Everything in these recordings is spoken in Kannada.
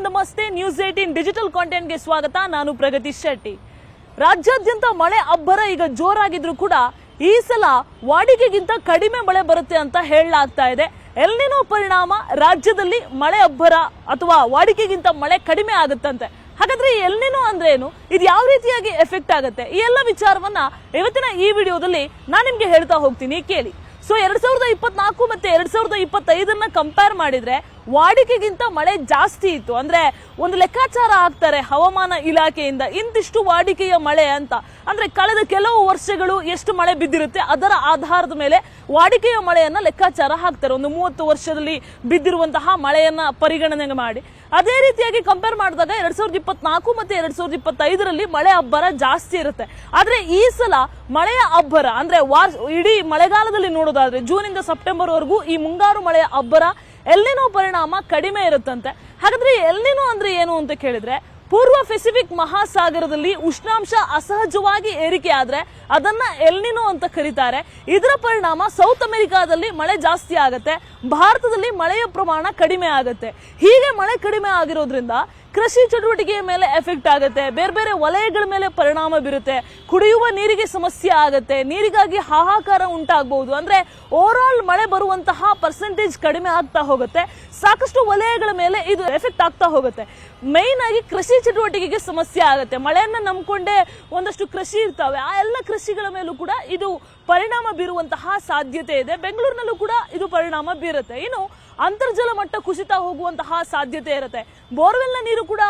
ನಮಸ್ತೆ. ನ್ಯೂಸ್ 18 ಡಿಜಿಟಲ್ ಕಾಂಟೆಂಟ್ಗೆ ಸ್ವಾಗತ. ನಾನು ಪ್ರಗತಿ ಶೆಟ್ಟಿ. ರಾಜ್ಯಾದ್ಯಂತ ಮಳೆ ಅಬ್ಬರ ಈಗ ಜೋರಾಗಿದ್ರು ಕೂಡ ಈ ಸಲ ವಾಡಿಕೆಗಿಂತ ಕಡಿಮೆ ಮಳೆ ಬರುತ್ತೆ ಅಂತ ಹೇಳಲಾಗ್ತಾ ಇದೆ. ಎಲ್ನಿನೋ ಪರಿಣಾಮ ರಾಜ್ಯದಲ್ಲಿ ಮಳೆ ಅಬ್ಬರ ಅಥವಾ ವಾಡಿಕೆಗಿಂತ ಮಳೆ ಕಡಿಮೆ ಆಗುತ್ತಂತೆ. ಹಾಗಾದ್ರೆ ಎಲ್ನಿನೋ ಅಂದ್ರೆ ಏನು, ಇದು ಯಾವ ರೀತಿಯಾಗಿ ಎಫೆಕ್ಟ್ ಆಗುತ್ತೆ, ಈ ಎಲ್ಲ ವಿಚಾರವನ್ನ ಇವತ್ತಿನ ಈ ವಿಡಿಯೋದಲ್ಲಿ ನಾನು ನಿಮ್ಗೆ ಹೇಳ್ತಾ ಹೋಗ್ತೀನಿ, ಕೇಳಿ. ಸೊ 2024 ಮತ್ತೆ 2025 ಕಂಪೇರ್ ಮಾಡಿದ್ರೆ ವಾಡಿಕೆಗಿಂತ ಮಳೆ ಜಾಸ್ತಿ ಇತ್ತು. ಅಂದ್ರೆ ಒಂದು ಲೆಕ್ಕಾಚಾರ ಹಾಕ್ತಾರೆ ಹವಾಮಾನ ಇಲಾಖೆಯಿಂದ, ಇಂತಿಷ್ಟು ವಾಡಿಕೆಯ ಮಳೆ ಅಂತ. ಅಂದ್ರೆ ಕಳೆದ ಕೆಲವು ವರ್ಷಗಳು ಎಷ್ಟು ಮಳೆ ಬಿದ್ದಿರುತ್ತೆ ಅದರ ಆಧಾರದ ಮೇಲೆ ವಾಡಿಕೆಯ ಮಳೆಯನ್ನ ಲೆಕ್ಕಾಚಾರ ಹಾಕ್ತಾರೆ. ಒಂದು 30 ವರ್ಷದಲ್ಲಿ ಬಿದ್ದಿರುವಂತಹ ಮಳೆಯನ್ನ ಪರಿಗಣನೆ ಮಾಡಿ ಅದೇ ರೀತಿಯಾಗಿ ಕಂಪೇರ್ ಮಾಡಿದಾಗ 2024 ಮತ್ತೆ 2025 ಮಳೆ ಅಬ್ಬರ ಜಾಸ್ತಿ ಇರುತ್ತೆ. ಆದ್ರೆ ಈ ಸಲ ಮಳೆಯ ಅಬ್ಬರ ಅಂದ್ರೆ ಇಡೀ ಮಳೆಗಾಲದಲ್ಲಿ ನೋಡೋದಾದ್ರೆ ಜೂನ್ ಇಂದ ಸೆಪ್ಟೆಂಬರ್ ವರೆಗೂ ಈ ಮುಂಗಾರು ಮಳೆಯ ಅಬ್ಬರ ಎಲ್ನಿನೋ ಪರಿಣಾಮ ಕಡಿಮೆ ಇರುತ್ತಂತೆ. ಹಾಗಾದ್ರೆ ಎಲ್ನಿನೋ ಅಂದ್ರೆ ಏನು ಅಂತ ಕೇಳಿದ್ರೆ, ಪೂರ್ವ ಪೆಸಿಫಿಕ್ ಮಹಾಸಾಗರದಲ್ಲಿ ಉಷ್ಣಾಂಶ ಅಸಹಜವಾಗಿ ಏರಿಕೆ ಆದ್ರೆ ಅದನ್ನ ಎಲ್ನಿನೋ ಅಂತ ಕರೀತಾರೆ. ಇದರ ಪರಿಣಾಮ ಸೌತ್ ಅಮೆರಿಕಾದಲ್ಲಿ ಮಳೆ ಜಾಸ್ತಿ ಆಗುತ್ತೆ, ಭಾರತದಲ್ಲಿ ಮಳೆಯ ಪ್ರಮಾಣ ಕಡಿಮೆ ಆಗುತ್ತೆ. ಹೀಗೆ ಮಳೆ ಕಡಿಮೆ ಆಗಿರೋದ್ರಿಂದ ಕೃಷಿ ಚಟುವಟಿಕೆಯ ಮೇಲೆ ಎಫೆಕ್ಟ್ ಆಗುತ್ತೆ, ಬೇರೆ ಬೇರೆ ವಲಯಗಳ ಮೇಲೆ ಪರಿಣಾಮ ಬೀರುತ್ತೆ, ಕುಡಿಯುವ ನೀರಿಗೆ ಸಮಸ್ಯೆ ಆಗುತ್ತೆ, ನೀರಿಗಾಗಿ ಹಾಹಾಕಾರ ಉಂಟಾಗಬಹುದು. ಅಂದ್ರೆ ಓವರ್ ಆಲ್ ಮಳೆ ಬರುವಂತಹ ಪರ್ಸೆಂಟೇಜ್ ಕಡಿಮೆ ಆಗ್ತಾ ಹೋಗುತ್ತೆ. ಸಾಕಷ್ಟು ವಲಯಗಳ ಮೇಲೆ ಇದು ಎಫೆಕ್ಟ್ ಆಗ್ತಾ ಹೋಗುತ್ತೆ. ಮೈನ್ ಆಗಿ ಕೃಷಿ ಚಟುವಟಿಕೆಗೆ ಸಮಸ್ಯೆ ಆಗುತ್ತೆ. ಮಳೆಯನ್ನ ನಂಬಿಕೊಂಡೇ ಒಂದಷ್ಟು ಕೃಷಿ ಇರ್ತಾವೆ, ಆ ಎಲ್ಲ ಕೃಷಿಗಳ ಮೇಲೂ ಕೂಡ ಇದು ಪರಿಣಾಮ ಬೀರುವಂತಹ ಸಾಧ್ಯತೆ ಇದೆ. ಬೆಂಗಳೂರಿನಲ್ಲೂ ಕೂಡ ಇದು ಪರಿಣಾಮ ಬೀರುತ್ತೆ. ಇನ್ನು ಅಂತರ್ಜಲ ಮಟ್ಟ ಕುಸಿತ ಹೋಗುವಂತಹ ಸಾಧ್ಯತೆ ಇರುತ್ತೆ. ಬೋರ್ವೆಲ್ ನ ನೀರು ಕೂಡ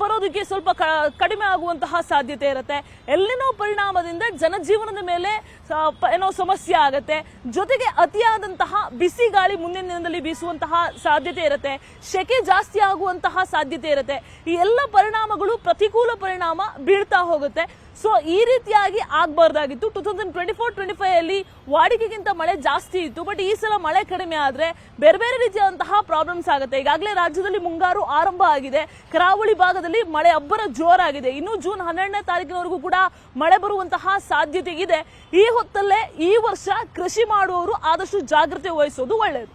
ಬರೋದಕ್ಕೆ ಸ್ವಲ್ಪ ಕಡಿಮೆ ಆಗುವಂತಹ ಸಾಧ್ಯತೆ ಇರುತ್ತೆ. ಎಲ್ಲಿನೋ ಪರಿಣಾಮದಿಂದ ಜನಜೀವನದ ಮೇಲೆ ಏನೋ ಸಮಸ್ಯೆ ಆಗುತ್ತೆ. ಜೊತೆಗೆ ಅತಿಯಾದಂತಹ ಬಿಸಿ ಗಾಳಿ ಮುಂದಿನ ದಿನದಲ್ಲಿ ಬೀಸುವಂತಹ ಸಾಧ್ಯತೆ ಇರುತ್ತೆ. ಶೆಕೆ ಜಾಸ್ತಿ ಆಗುವಂತಹ ಸಾಧ್ಯತೆ ಇರುತ್ತೆ. ಈ ಎಲ್ಲ ಪರಿಣಾಮಗಳು ಪ್ರತಿಕೂಲ ಪರಿಣಾಮ ಬೀಳ್ತಾ ಹೋಗುತ್ತೆ. ಸೊ ಈ ರೀತಿಯಾಗಿ ಆಗ್ಬಾರ್ದಾಗಿತ್ತು. 2024-25 ಅಲ್ಲಿ ವಾಡಿಕೆಗಿಂತ ಮಳೆ ಜಾಸ್ತಿ ಇತ್ತು, ಬಟ್ ಈ ಸಲ ಮಳೆ ಕಡಿಮೆ ಆದ್ರೆ ಬೇರೆ ಬೇರೆ ರೀತಿಯಾದಂತಹ ಪ್ರಾಬ್ಲಮ್ಸ್ ಆಗುತ್ತೆ. ಈಗಾಗಲೇ ರಾಜ್ಯದಲ್ಲಿ ಮುಂಗಾರು ಆರಂಭ ಆಗಿದೆ, ಕರಾವಳಿ ಭಾಗದಲ್ಲಿ ಮಳೆ ಅಬ್ಬರ ಜೋರಾಗಿದೆ. ಇನ್ನು ಜೂನ್ 12ನೇ ತಾರೀಕಿನವರೆಗೂ ಕೂಡ ಮಳೆ ಬರುವಂತಹ ಸಾಧ್ಯತೆ ಇದೆ. ಈ ಹೊತ್ತಲ್ಲೇ ಈ ವರ್ಷ ಕೃಷಿ ಮಾಡುವವರು ಆದಷ್ಟು ಜಾಗ್ರತೆ ವಹಿಸೋದು ಒಳ್ಳೆಯದು.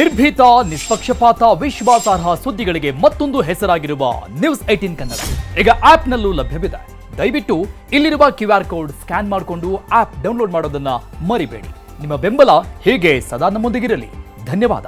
ನಿರ್ಭೀತ, ನಿಷ್ಪಕ್ಷಪಾತ, ವಿಶ್ವಾಸಾರ್ಹ ಸುದ್ದಿಗಳಿಗೆ ಮತ್ತೊಂದು ಹೆಸರಾಗಿರುವ ನ್ಯೂಸ್ 18 ಕನ್ನಡ ಈಗ ಆಪ್ನಲ್ಲೂ ಲಭ್ಯವಿದೆ. ದಯವಿಟ್ಟು ಇಲ್ಲಿರುವ QR ಕೋಡ್ ಸ್ಕ್ಯಾನ್ ಮಾಡಿಕೊಂಡು ಆಪ್ ಡೌನ್ಲೋಡ್ ಮಾಡೋದನ್ನ ಮರಿಬೇಡಿ. ನಿಮ್ಮ ಬೆಂಬಲ ಹೀಗೆ ಸದಾ ನಮ್ಮೊಂದಿಗಿರಲಿ. ಧನ್ಯವಾದ.